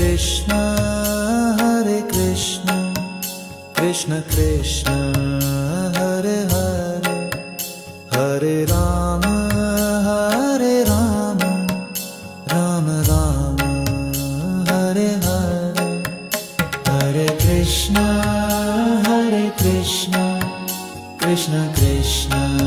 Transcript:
Krishna, Hare Krishna, Krishna Krishna, Hare Hare, Hare Rama, Hare Rama, Rama Rama, Hare Hare, Hare Krishna, Krishna Krishna,